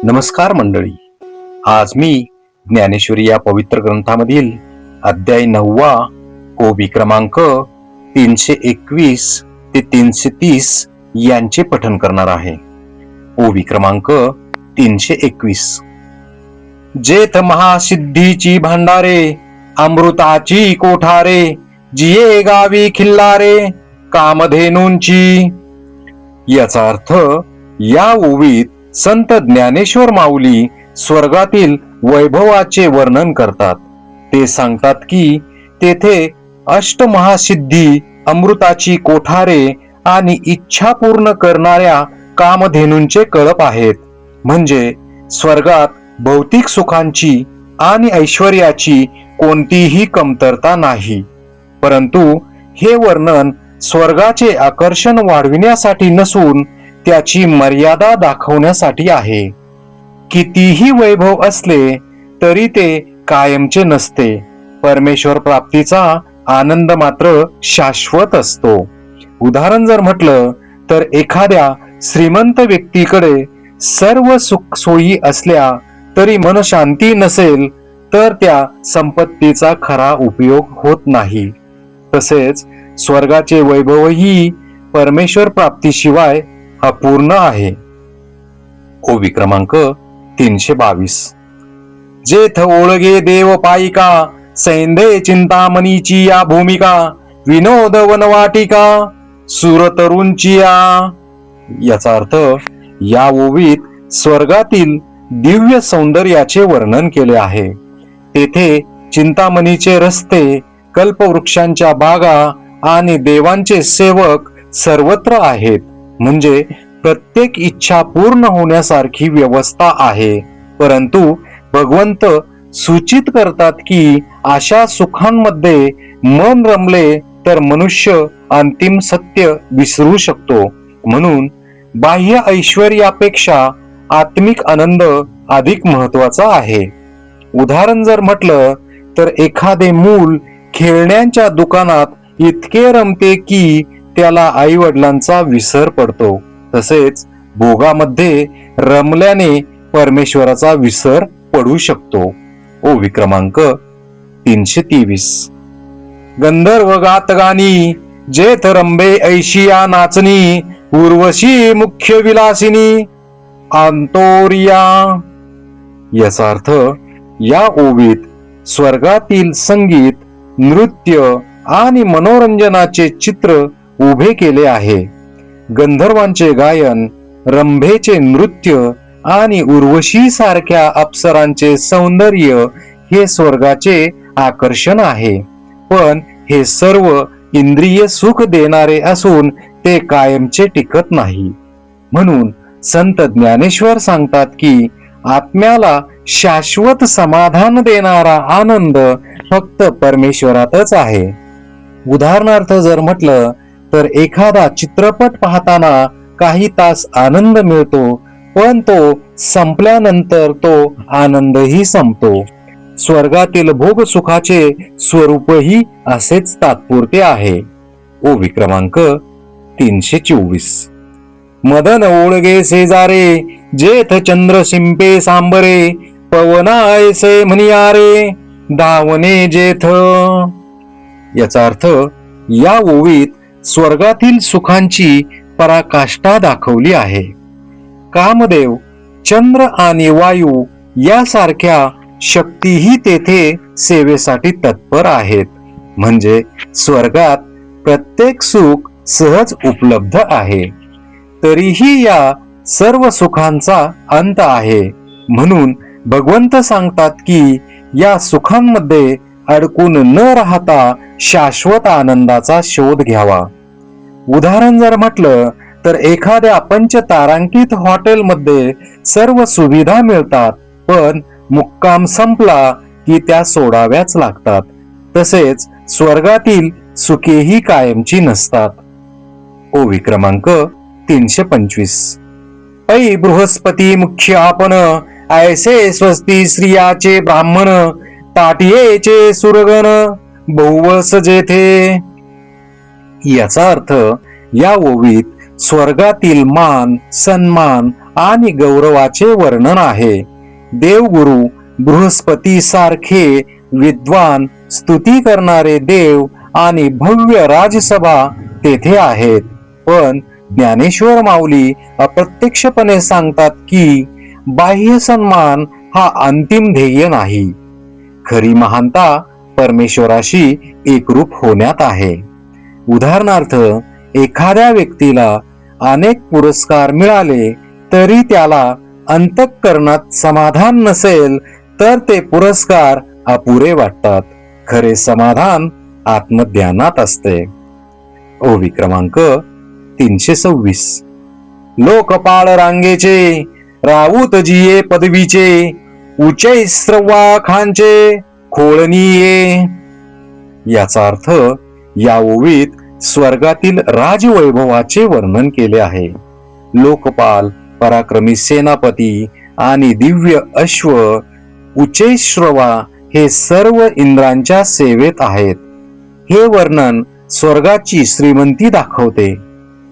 नमस्कार मंडळी. आज मी ज्ञानेश्वरी या पवित्र ग्रंथामधील अध्याय 9 ओवी क्रमांक 321 ते 330 यांचे पठण करणार आहे. ओवी क्रमांक 321. जेथ महासिद्धीची भांडारे, अमृताची कोठारे, जिये गावी खिल्लारे, कामधेनूंची. याचा अर्थ या ओवीत संत ज्ञानेश्वर माऊली स्वर्गातील वैभवाचे वर्णन करतात. ते सांगतात की तेथे अष्टमहासिद्धी, अमृताची कोठारे आणि इच्छा पूर्ण करणाऱ्या कामधेनूंचे कळप आहेत. म्हणजे स्वर्गात भौतिक सुखांची आणि ऐश्वर्याची कोणतीही कमतरता नाही. परंतु हे वर्णन स्वर्गाचे आकर्षण वाढविण्यासाठी नसून त्याची मर्यादा दाखवण्यासाठी आहे. कितीही वैभव असले तरी ते कायमचे नसते. परमेश्वर प्राप्तीचा आनंद मात्र शाश्वत असतो. उदाहरण जर म्हटलं तर एखाद्या श्रीमंत व्यक्तीकडे सर्व सुख सोयी असल्या तरी मनशांती नसेल तर त्या संपत्तीचा खरा उपयोग होत नाही. तसेच स्वर्गाचे वैभवही परमेश्वर प्राप्तीशिवाय अपूर्ण आहे. ओवी क्रमांक 322. जेथ ओळगे देव पायिका, सैंधे चिंतामणीची या भूमिका, विनोद वनवाटिका, सुरतरुंची या. याचा अर्थ या ओवीत स्वर्गातील दिव्य सौंदर्याचे वर्णन केले आहे. तेथे चिंतामणीचे रस्ते, कल्पवृक्षांच्या बागा आणि देवांचे सेवक सर्वत्र आहेत. म्हणजे प्रत्येक इच्छा पूर्ण होण्यासारखी व्यवस्था आहे. परंतु भगवंत सूचित करतात की अशा सुखांमध्ये मन रमले तर मनुष्य अंतिम सत्य विसरू शकतो. म्हणून बाह्य ऐश्वर्यापेक्षा आत्मिक आनंद अधिक महत्वाचा आहे. उदाहरण जर म्हटलं तर एखादे मूल खेळण्यांच्या दुकानात इतके रमते की त्याला आई वडिलांचा विसर पडतो. तसेच भोगामध्ये रमल्याने परमेश्वराचा विसर पडू शकतो. ओवी क्रमांक 323. गंधर्व गातगानी, जेथ रंभे ऐशिया नाचनी, उर्वशी मुख्य विलासिनी, आंतोरिया. याचा अर्थ या ओवीत स्वर्गातील संगीत, नृत्य आणि मनोरंजनाचे चित्र उभे केले आहे. गंधर्वांचे गायन, रंभेचे नृत्य आणि उर्वशी सारख्या अप्सरांचे सौंदर्य हे स्वर्गाचे आकर्षण आहे. पण हे सर्व इंद्रिय सुख देणारे असून ते कायमचे टिकत नाही. म्हणून संत ज्ञानेश्वर सांगतात की आत्म्याला शाश्वत समाधान देणारा आनंद फक्त परमेश्वरातच आहे. उदाहरणार्थ जर म्हटलं तर एखादा चित्रपट पाहताना काही तास आनंद मिळतो, पण तो संपल्यानंतर तो आनंदही संपतो. स्वर्गातील भोग सुखाचे स्वरूपही असेच तात्पुरते आहे. ओवी क्रमांक 324. मदन ओळगे शेजारे, जेथ चंद्र शिंपे सांबरे, पवना ऐसे म्हणियारे, धावणे जेथ. याचा अर्थ या ओवीत स्वर्गातील सुखांची पराकाष्ठा दाखवली आहे. कामदेव, चंद्र आणि वायू यासारख्या शक्तीही तेथे सेवेसाठी तत्पर आहेत. म्हणजे स्वर्गात प्रत्येक सुख सहज उपलब्ध आहे. तरीही या सर्व सुखांचा अंत आहे. म्हणून भगवंत सांगतात की या सुखांमध्ये अडकून न राहता शाश्वत आनंदाचा शोध घ्यावा. उदाहरण जर म्हटलं तर एखाद्या पंचतारांकित हॉटेलमध्ये सर्व सुविधा मिळतात, पण मुक्काम संपला की त्या सोडाव्याच लागतात. तसेच स्वर्गातील सुखेही कायमची नसतात. ओवी क्रमांक 325. ऐ बृहस्पती मुख्य आपण, ऐसे स्वस्ती स्त्रियाचे ब्राह्मण, ताटियेचे सुरगण, बहुवस जेथे. याचा अर्थ या ओवीत स्वर्गातील मान, सन्मान आणि गौरवाचे वर्णन आहे. देवगुरु बृहस्पती सारखे विद्वान, स्तुती करणारे देव आणि भव्य राजसभा तेथे आहेत. पण ज्ञानेश्वर माऊली अप्रत्यक्षपणे सांगतात की बाह्य सन्मान हा अंतिम ध्येय नाही. खरी महानता परमेश्वराशी एकरूप होण्यात आहे. उदाहरणार्थ, एखाद्या व्यक्तीला अनेक पुरस्कार मिळाले तरी त्याला अंतःकरणात समाधान नसेल तर ते पुरस्कार अपुरे वाटतात. खरे समाधान आत्मध्यानात असते. ओवी क्रमांक 326. लोकपाळ रांगेचे, राऊत जिये पदवीचे, उच्चै श्रवाखांचे खोळणीये. याचा अर्थ या ओवीत स्वर्गातील राजवैभवाचे वर्णन केले आहे. लोकपाल, पराक्रमी सेनापती आणि दिव्य अश्व, उच्चैश्रवा हे सर्व इंद्रांच्या सेवेत आहेत. हे वर्णन स्वर्गाची श्रीमंती दाखवते.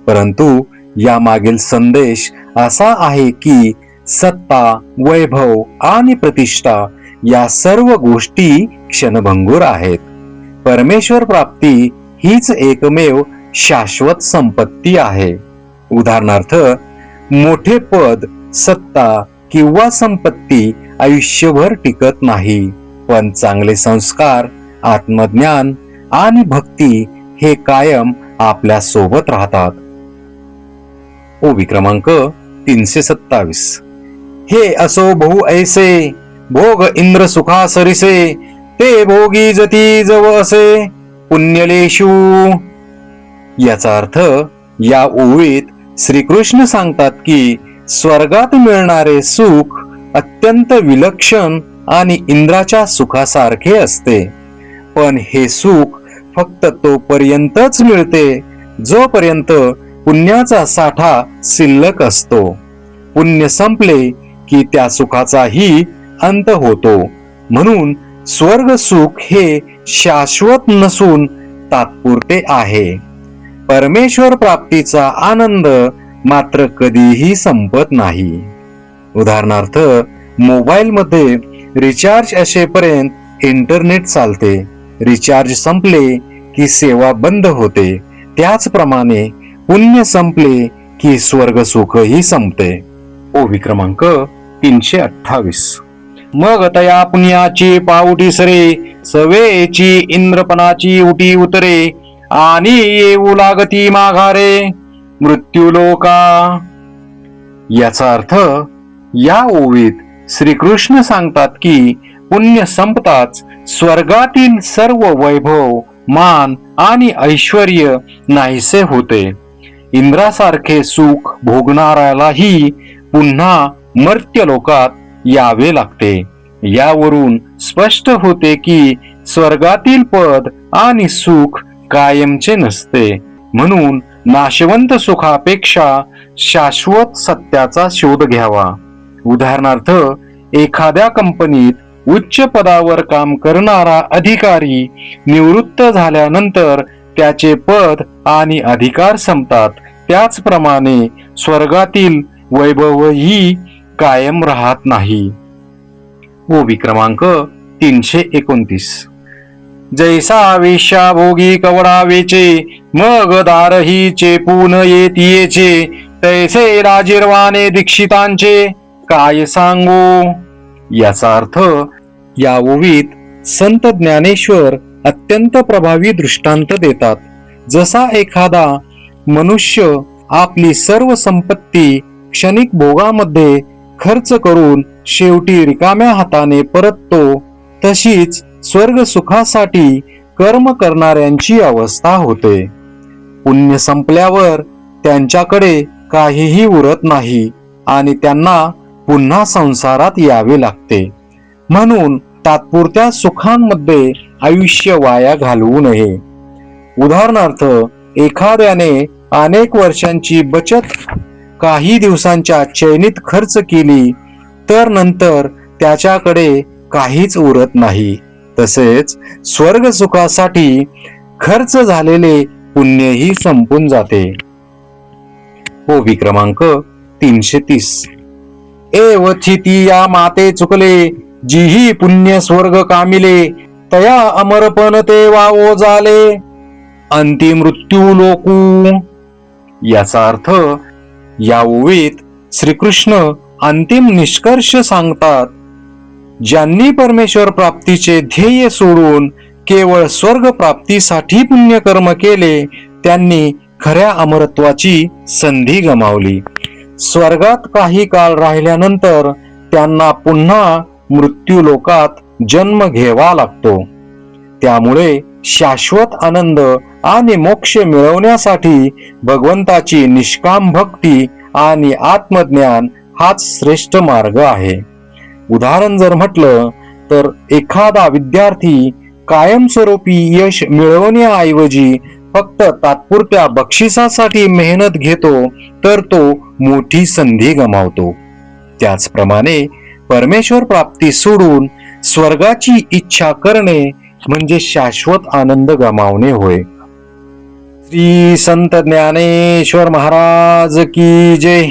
परंतु या मागील संदेश असा आहे की सत्ता, वैभव आणि प्रतिष्ठा या सर्व गोष्टी क्षणभंगूर आहेत. परमेश्वर प्राप्ती हीच एकमेव शाश्वत संपत्ती आहे. उदाहरणार्थ, मोठे पद, सत्ता किंवा संपत्ती आयुष्यभर टिकत नाही, पण चांगले संस्कार, आत्मज्ञान आणि भक्ती हे कायम आपल्या सोबत राहतात. ओवी क्रमांक 327. हे असो बहु ऐसे, भोग इंद्र सुखा सरिसे, ते भोगी जती जव असे पुण्यलेशू. याचा अर्थ या ओवीत श्रीकृष्ण सांगतात की स्वर्गात मिळणारे सुख अत्यंत विलक्षण आणि इंद्राच्या सुखासारखे असते. पण हे सुख फक्त तोपर्यंतच मिळते जोपर्यंत पुण्याचा साठा शिल्लक असतो. पुण्य संपले की त्या सुखाचाही अंत होतो. म्हणून स्वर्ग सुख हे शाश्वत नसून तात्पुरते आहे. परमेश्वर प्राप्तीचा आनंद मात्र कधीही संपत नाही. उदाहरणार्थ, मोबाईल मध्ये रिचार्ज असेपर्यंत इंटरनेट चालते. रिचार्ज संपले की सेवा बंद होते. त्याचप्रमाणे पुण्य संपले की स्वर्ग सुखही संपते. ओवी क्रमांक 328. मग तया पुण्याची पाऊटी सरे, सवेची इंद्रपणाची उटी उतरे, आणि येऊ लागती माघारे मृत्यूलोका. याचा अर्थ या ओवीत श्रीकृष्ण सांगतात की पुण्य संपताच स्वर्गातील सर्व वैभव, मान आणि ऐश्वर्य नाहीसे होते. इंद्रासारखे सुख भोगणाऱ्यालाही पुन्हा मर्त्यलोकात यावे लागते. यावरून स्पष्ट होते की स्वर्गातील पद आणि सुख कायमचे नसते. म्हणून नाशवंत सुखापेक्षा शाश्वत सत्याचा शोध घ्यावा. उदाहरणार्थ, एखाद्या कंपनीत उच्च पदावर काम करणारा अधिकारी निवृत्त झाल्यानंतर त्याचे पद आणि अधिकार संपतात. त्याचप्रमाणे स्वर्गातील वैभवही कायम राहत नाही. ओवी क्रमांक 329. जैसा वेश्या भोगी कवडा वेचे, मग दारही चेपून येतीयेचे, तैसे राजीर्वाने दीक्षितांचे काय सांगू. याचा अर्थ या ओवीत संत ज्ञानेश्वर अत्यंत प्रभावी दृष्टांत देतात. जसा एखादा मनुष्य आपली सर्व संपत्ती क्षणिक भोगामध्ये खर्च करून शेवटी रिकाम्या हाताने परततो, तशीच स्वर्ग सुखासाठी कर्म करणाऱ्यांची अवस्था होते. पुण्य संपल्यावर त्यांच्याकडे काहीही उरत नाही आणि त्यांना पुन्हा संसारात यावे लागते. म्हणून तात्पुरत्या सुखांमध्ये आयुष्य वाया घालवू नये. उदाहरणार्थ, एखाद्याने अनेक वर्षांची बचत काही दिवसांच्या चैनीत खर्च केली तर नंतर त्याच्याकडे काहीच उरत नाही. तसेच स्वर्ग सुखासाठी खर्च झालेले पुण्यही संपून जाते. ओवी क्रमांक 330. एवथिती या माते चुकले, जिही पुण्य स्वर्ग कामिले, तया अमरपण ते वावो झाले, अंतिम मृत्यू लोकू. याचा अर्थ या ओवीत श्रीकृष्ण अंतिम निष्कर्ष सांगतात. ज्यांनी परमेश्वर प्राप्तीचे ध्येय सोडून केवळ स्वर्ग प्राप्तीसाठी पुण्यकर्म केले, त्यांनी खऱ्या अमरत्वाची संधी गमावली. स्वर्गात काही काळ राहिल्यानंतर त्यांना पुन्हा मृत्यू लोकात जन्म घ्यावा लागतो. त्यामुळे शाश्वत आनंद आणि मोक्ष मिळवण्यासाठी भगवंताची निष्काम भक्ती आणि आत्मज्ञान हाच श्रेष्ठ मार्ग आहे. उदाहरण जर म्हटलं तर एखादा विद्यार्थी कायमस्वरूपी यश मिळवण्याऐवजी फक्त तात्पुरत्या बक्षिसासाठी मेहनत घेतो तर तो मोठी संधी गमावतो. त्याचप्रमाणे परमेश्वर प्राप्ती सोडून स्वर्गाची इच्छा करणे म्हणजे शाश्वत आनंद गमावणे होय. श्री संत ज्ञानेश्वर महाराज की जय.